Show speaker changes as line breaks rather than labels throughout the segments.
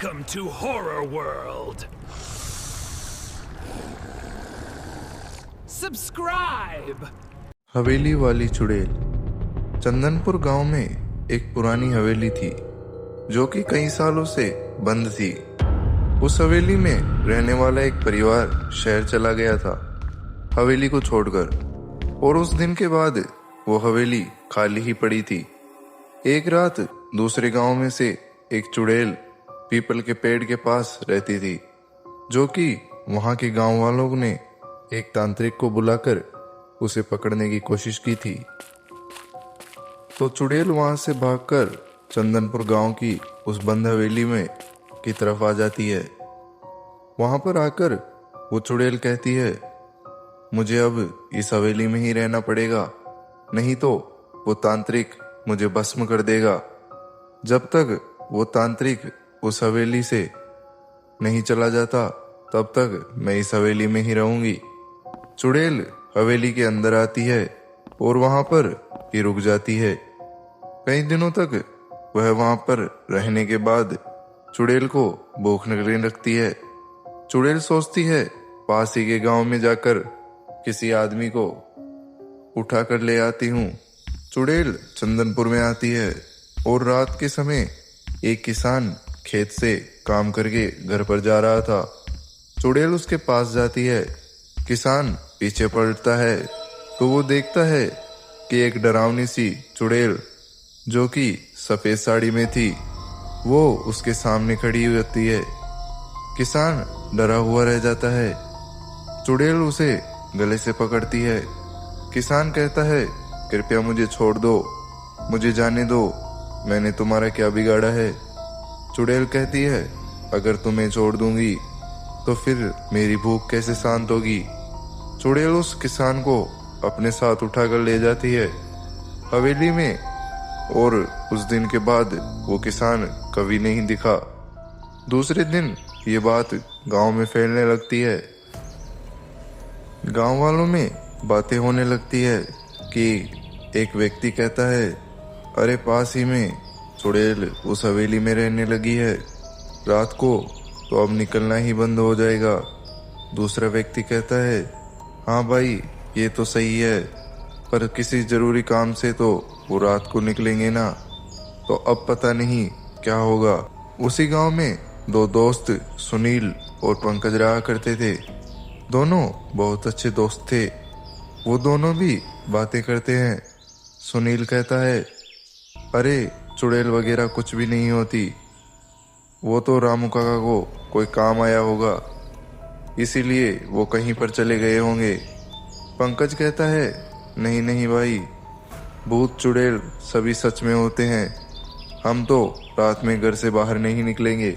Welcome to Horror World. Subscribe.
हवेली वाली चुड़ैल। चंदनपुर गांव में एक पुरानी हवेली थी जो कि कई सालों से बंद थी। उस हवेली में रहने वाला एक परिवार शहर चला गया था हवेली को छोड़कर, और उस दिन के बाद वो हवेली खाली ही पड़ी थी। एक रात दूसरे गांव में से एक चुड़ैल पीपल के पेड़ के पास रहती थी, जो कि वहां के गांव वालों ने एक तांत्रिक को बुलाकर उसे पकड़ने की कोशिश की थी। तो चुड़ैल वहां से भागकर चंदनपुर गांव की उस बंद हवेली में की तरफ आ जाती है। वहां पर आकर वो चुड़ैल कहती है, मुझे अब इस हवेली में ही रहना पड़ेगा, नहीं तो वो तांत्रिक मुझे भस्म कर देगा। जब तक वो तांत्रिक उस हवेली से नहीं चला जाता तब तक मैं इस हवेली में ही रहूंगी। चुड़ैल हवेली के अंदर आती है और वहां पर ही रुक जाती है। कई दिनों तक वह वहां पर रहने के बाद चुड़ैल को भूख लगने लगती है। चुड़ैल सोचती है पास ही के गांव में जाकर किसी आदमी को उठा कर ले आती हूँ। चुड़ैल चंदनपुर में आती है और रात के समय एक किसान खेत से काम करके घर पर जा रहा था। चुड़ैल उसके पास जाती है। किसान पीछे पलटता है तो वो देखता है कि एक डरावनी सी चुड़ैल जो कि सफेद साड़ी में थी वो उसके सामने खड़ी होती है। किसान डरा हुआ रह जाता है। चुड़ैल उसे गले से पकड़ती है। किसान कहता है, कृपया मुझे छोड़ दो, मुझे जाने दो, मैंने तुम्हारा क्या बिगाड़ा है। चुड़ैल कहती है, अगर तुम्हें छोड़ दूंगी तो फिर मेरी भूख कैसे शांत होगी। चुड़ैल उस किसान को अपने साथ उठाकर ले जाती है हवेली में, और उस दिन के बाद वो किसान कभी नहीं दिखा। दूसरे दिन ये बात गांव में फैलने लगती है। गांव वालों में बातें होने लगती है कि एक व्यक्ति कहता है, अरे पास ही में चुड़ैल उस हवेली में रहने लगी है, रात को तो अब निकलना ही बंद हो जाएगा। दूसरा व्यक्ति कहता है, हाँ भाई ये तो सही है, पर किसी जरूरी काम से तो वो रात को निकलेंगे ना, तो अब पता नहीं क्या होगा। उसी गांव में दो दोस्त सुनील और पंकज रहा करते थे। दोनों बहुत अच्छे दोस्त थे। वो दोनों भी बातें करते हैं। सुनील कहता है, अरे चुड़ैल वगैरह कुछ भी नहीं होती, वो तो रामू काका को कोई काम आया होगा, इसीलिए वो कहीं पर चले गए होंगे। पंकज कहता है, नहीं नहीं भाई, भूत चुड़ैल सभी सच में होते हैं, हम तो रात में घर से बाहर नहीं निकलेंगे।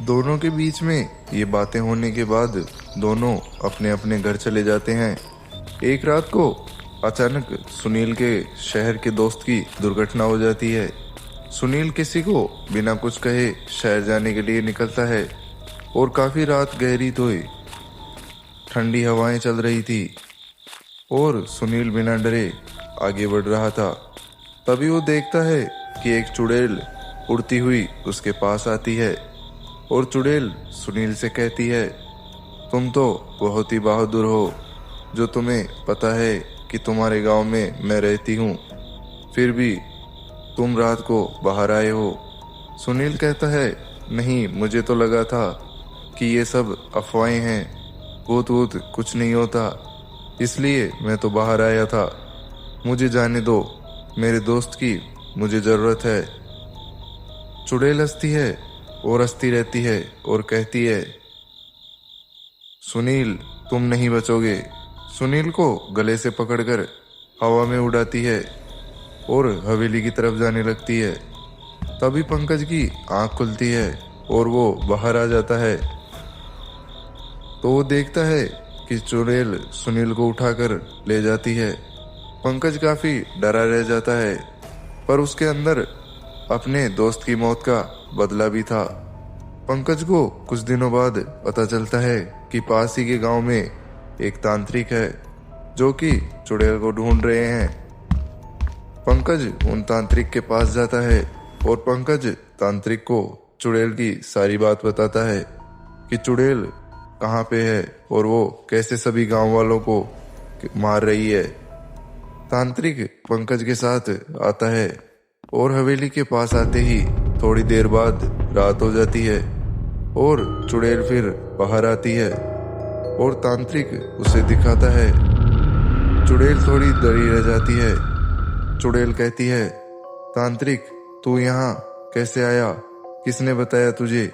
दोनों के बीच में ये बातें होने के बाद दोनों अपने अपने घर चले जाते हैं। एक रात को अचानक सुनील के शहर के दोस्त की दुर्घटना हो जाती है। सुनील किसी को बिना कुछ कहे शहर जाने के लिए निकलता है और काफी रात गहरी थी, ठंडी हवाएं चल रही थी और सुनील बिना डरे आगे बढ़ रहा था। तभी वो देखता है कि एक चुड़ैल उड़ती हुई उसके पास आती है और चुड़ैल सुनील से कहती है, तुम तो बहुत ही बहादुर हो, जो तुम्हें पता है कि तुम्हारे गांव में मैं रहती हूँ, फिर भी तुम रात को बाहर आए हो। सुनील कहता है, नहीं, मुझे तो लगा था कि ये सब अफवाहें हैं, भूत वूत कुछ नहीं होता, इसलिए मैं तो बाहर आया था, मुझे जाने दो, मेरे दोस्त की मुझे जरूरत है। चुड़ैल हंसती है और हंसती रहती है और कहती है, सुनील तुम नहीं बचोगे। सुनील को गले से पकड़कर हवा में उड़ाती है और हवेली की तरफ जाने लगती है। तभी पंकज की आंख खुलती है और वो बाहर आ जाता है। तो वो देखता है कि चुड़ैल सुनील को उठाकर ले जाती है। पंकज काफी डरा रह जाता है, पर उसके अंदर अपने दोस्त की मौत का बदला भी था। पंकज को कुछ दिनों बाद पता चलता है कि पास ही के गांव में एक तांत्रिक है जो कि चुड़ैल को ढूंढ रहे हैं। पंकज उन तांत्रिक के पास जाता है और पंकज तांत्रिक को चुड़ैल की सारी बात बताता है कि चुड़ैल कहाँ पे है और वो कैसे सभी गांव वालों को मार रही है। तांत्रिक पंकज के साथ आता है और हवेली के पास आते ही थोड़ी देर बाद रात हो जाती है और चुड़ैल फिर बाहर आती है और तांत्रिक उसे दिखाता है। चुड़ैल थोड़ी डरी रह जाती है। चुड़ैल कहती है, तांत्रिक तू यहाँ कैसे आया, किसने बताया तुझे?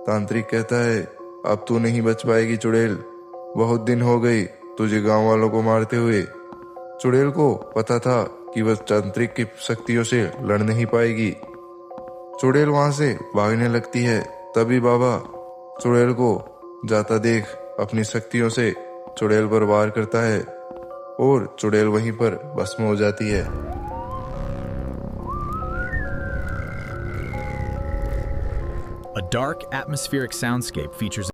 तांत्रिक कहता है, अब तू नहीं बच पाएगी चुड़ैल, बहुत दिन हो गए तुझे गांव वालों को मारते हुए। चुड़ैल को पता था कि वह तांत्रिक की शक्तियों से लड़ नहीं पाएगी। चुड़ैल वहां से भागने लगती है। तभी बाबा चुड़ैल को जाता देख अपनी शक्तियों से चुड़ैल पर वार करता है और चुड़ैल वहीं पर भस्म हो जाती है।
A dark, atmospheric soundscape features